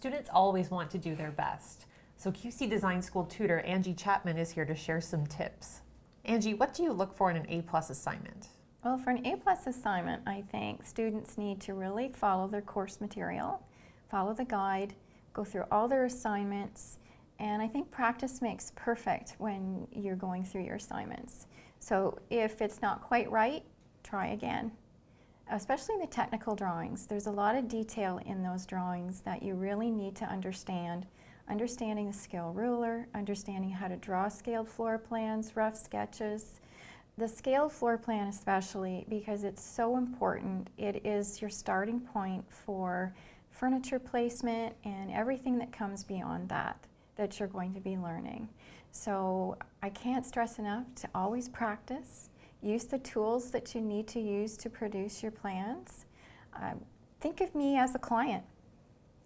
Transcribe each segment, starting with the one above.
Students always want to do their best. So QC Design School tutor Angie Chapman is here to share some tips. Angie, what do you look for in an A+ assignment? Well, for an A+ assignment, I think students need to really follow their course material, follow the guide, go through all their assignments, and I think practice makes perfect when you're going through your assignments. So if it's not quite right, try again. Especially the technical drawings. There's a lot of detail in those drawings that you really need to understand. Understanding the scale ruler, understanding how to draw scaled floor plans, rough sketches. The scaled floor plan especially, because it's so important. It is your starting point for furniture placement and everything that comes beyond that you're going to be learning. So I can't stress enough to always practice. Use the tools that you need to use to produce your plans. Think of me as a client.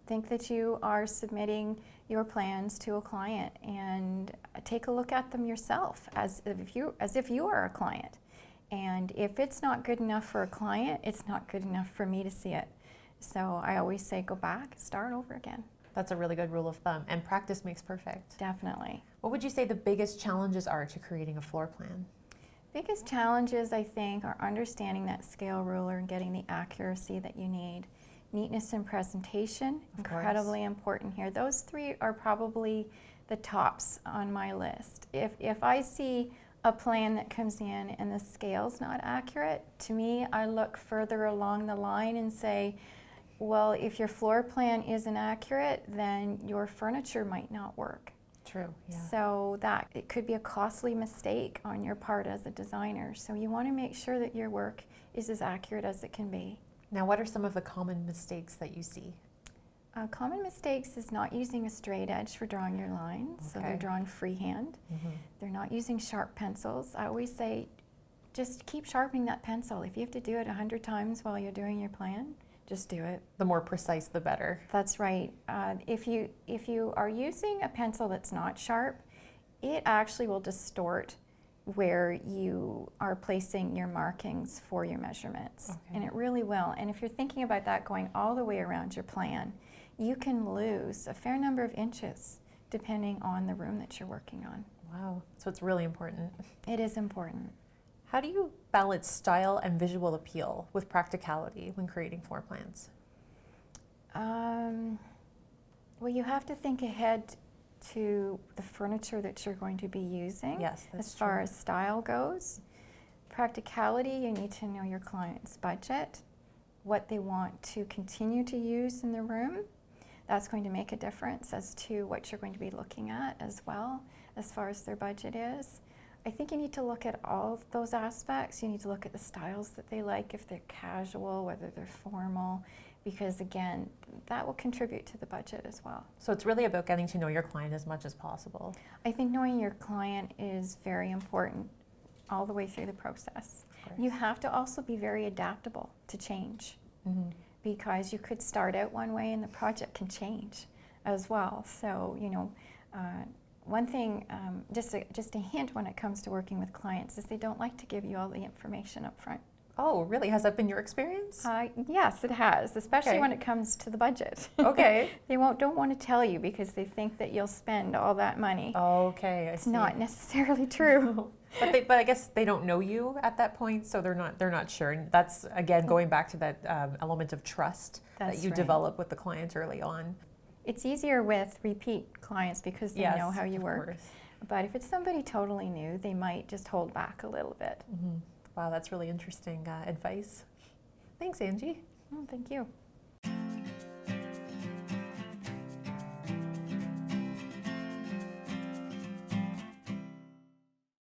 Think that you are submitting your plans to a client and take a look at them yourself as if you are a client. And if it's not good enough for a client, it's not good enough for me to see it. So I always say go back, start over again. That's a really good rule of thumb, and practice makes perfect. Definitely. What would you say the biggest challenges are to creating a floor plan? Biggest challenges, I think, are understanding that scale ruler and getting the accuracy that you need. Neatness and presentation, incredibly important here. Those three are probably the tops on my list. If I see a plan that comes in and the scale's not accurate, to me, I look further along the line and say, well, if your floor plan isn't accurate, then your furniture might not work. True, yeah. So that it could be a costly mistake on your part as a designer. So you want to make sure that your work is as accurate as it can be. Now, what are some of the common mistakes that you see? Common mistakes is not using a straight edge for drawing your lines. So they're drawing freehand. They're not using sharp pencils. I always say, just keep sharpening that pencil. If you have to do it 100 times while you're doing your plan, just do it. The more precise, the better. That's right. If you are using a pencil that's not sharp, it actually will distort where you are placing your markings for your measurements. And it really will. And if you're thinking about that going all the way around your plan, you can lose a fair number of inches depending on the room that you're working on. Wow, so it's really important. It is important. How do you balance style and visual appeal with practicality when creating floor plans? Well, you have to think ahead to the furniture that you're going to be using. Yes, that's as far true. as style goes. Practicality, you need to know your client's budget, what they want to continue to use in the room. That's going to make a difference as to what you're going to be looking at as well, as far as their budget is. I think you need to look at all of those aspects. You need to look at the styles that they like, if they're casual, whether they're formal, because again, that will contribute to the budget as well. So it's really about getting to know your client as much as possible. I think knowing your client is very important all the way through the process. You have to also be very adaptable to change, because you could start out one way and the project can change as well. So, you know, one thing, just a hint when it comes to working with clients, is they don't like to give you all the information up front. Oh, really? Has that been your experience? Yes, it has, especially when it comes to the budget. Okay. They don't want to tell you because they think that you'll spend all that money. Okay, I see. It's not necessarily true. But I guess they don't know you at that point, so they're not sure. And that's, again, going back to that element of trust that you develop with the client early on. It's easier with repeat clients because they know how you work. Course. But if it's somebody totally new, they might just hold back a little bit. Wow, that's really interesting advice. Thanks, Angie. Oh, thank you.